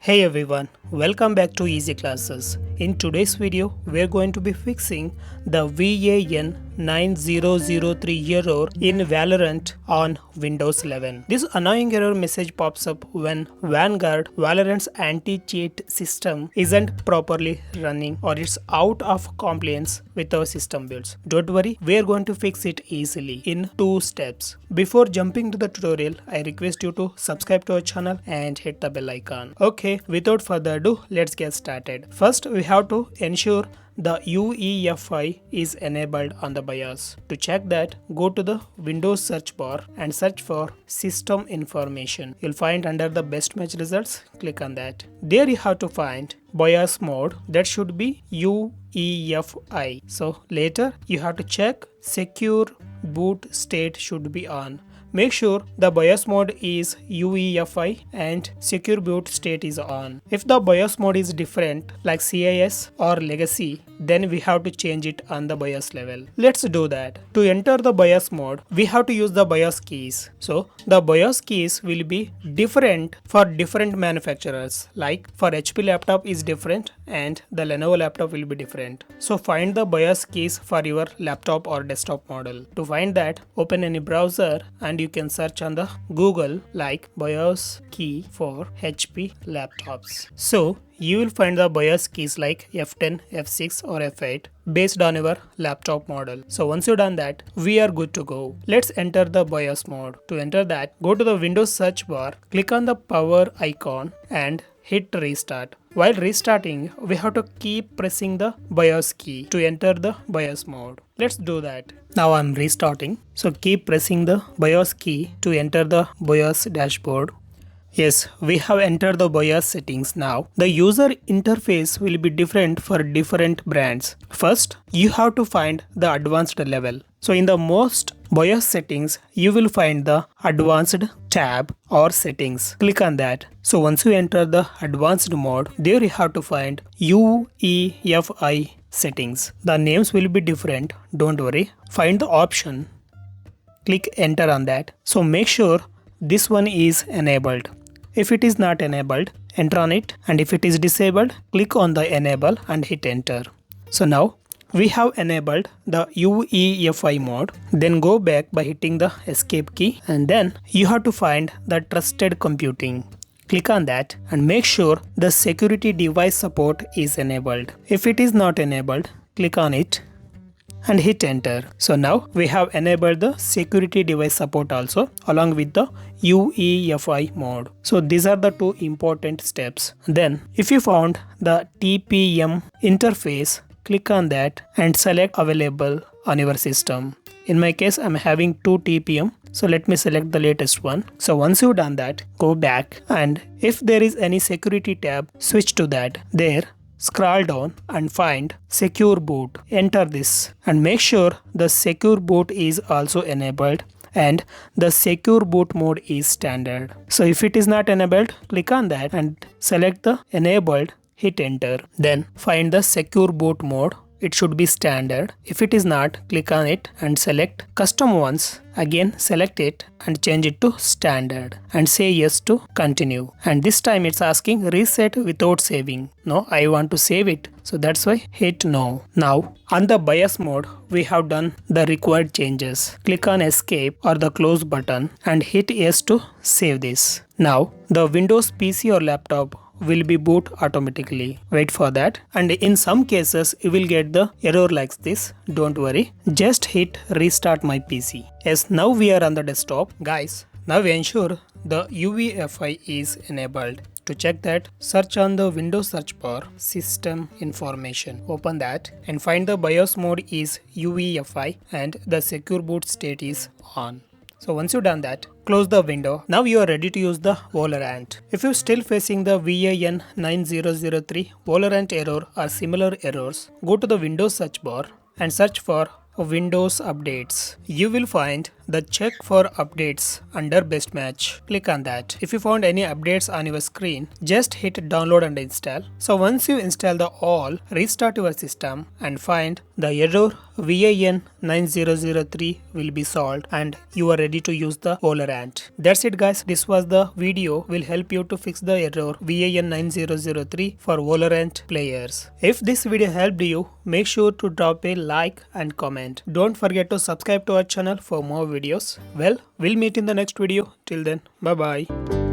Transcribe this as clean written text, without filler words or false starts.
Hey everyone, welcome back to Easy Classes. In today's video, we're going to be fixing the VAN 9003 error in Valorant on Windows 11. This annoying error message pops up when Vanguard, Valorant's anti-cheat system, isn't properly running or it's out of compliance with our system builds. Don't worry, we're going to fix it easily in 2 steps. Before jumping to the tutorial, I request you to subscribe to our channel and hit the bell icon. Okay, without further ado, let's get started. First, we have to ensure the UEFI is enabled on the BIOS. To check that, go to the Windows search bar and search for System Information. You'll find under the Best Match Results, click on that. There you have to find BIOS mode, that should be UEFI. So later you have to check Secure Boot State should be on. Make sure the BIOS mode is UEFI and Secure Boot State is on. If the BIOS mode is different like CIS or Legacy, then we have to change it on the BIOS level. Let's do that. To enter the BIOS mode, we have to use the BIOS keys. So the BIOS keys will be different for different manufacturers. Like for HP laptop is different and the Lenovo laptop will be different. So find the BIOS keys for your laptop or desktop model. To find that, open any browser and you can search on the Google like BIOS key for HP laptops. So you will find the BIOS keys like F10, F6 or F8 based on your laptop model. So once you've done that, we are good to go. Let's enter the BIOS mode. To enter that, go to the Windows search bar, click on the power icon and hit restart. While restarting, we have to keep pressing the BIOS key to enter the BIOS mode. Let's do that. Now I'm restarting. So keep pressing the BIOS key to enter the BIOS dashboard. Yes, we have entered the BIOS settings now. The user interface will be different for different brands. First, you have to find the advanced level. So in the most BIOS settings, you will find the advanced tab or settings. Click on that. So once you enter the advanced mode, there you have to find UEFI settings. The names will be different. Don't worry. Find the option. Click enter on that. So make sure this one is enabled. If it is not enabled, enter on it, and if it is disabled, click on the enable and hit enter. So now we have enabled the UEFI mode. Then go back by hitting the escape key and then you have to find the trusted computing. Click on that and make sure the security device support is enabled. If it is not enabled, click on it and hit enter. So now we have enabled the security device support also along with the UEFI mode. So these are the 2 important steps. Then if you found the TPM interface, click on that and select available on your system. In my case, I'm having 2 TPM. So let me select the latest one. So once you've done that, go back and if there is any security tab, switch to that. There, scroll down and find Secure Boot. Enter this and make sure the Secure Boot is also enabled and the Secure Boot mode is standard. So if it is not enabled, click on that and select the enabled, hit enter. Then find the Secure Boot mode. It should be standard. If it is not, click on it and select custom ones. Again select it and change it to standard and say yes to continue. And this time it's asking reset without saving. No, I want to save it. So that's why hit no. Now on the BIOS mode, we have done the required changes. Click on escape or the close button and hit yes to save this. Now the Windows PC or laptop will be boot automatically. Wait for that, and in some cases you will get the error like this. Don't worry, just hit restart my PC. Yes, now we are on the desktop. Guys, now ensure the UEFI is enabled. To check that, search on the Windows search bar System Information. Open that and find the BIOS mode is UEFI and the Secure Boot State is on. So once you've done that, close the window. Now you are ready to use the Valorant. If you're still facing the VAN 9003 Valorant error or similar errors, go to the Windows search bar and search for Windows updates. You will find the check for updates under best match. Click on that. If you found any updates on your screen, just hit download and install. So once you install the all, restart your system and find the error VAN9003 will be solved and you are ready to use the Valorant. That's it guys. This was the video will help you to fix the error VAN9003 for Valorant players. If this video helped you, make sure to drop a like and comment. Don't forget to subscribe to our channel for more videos. Well, we'll meet in the next video. Till then, bye bye.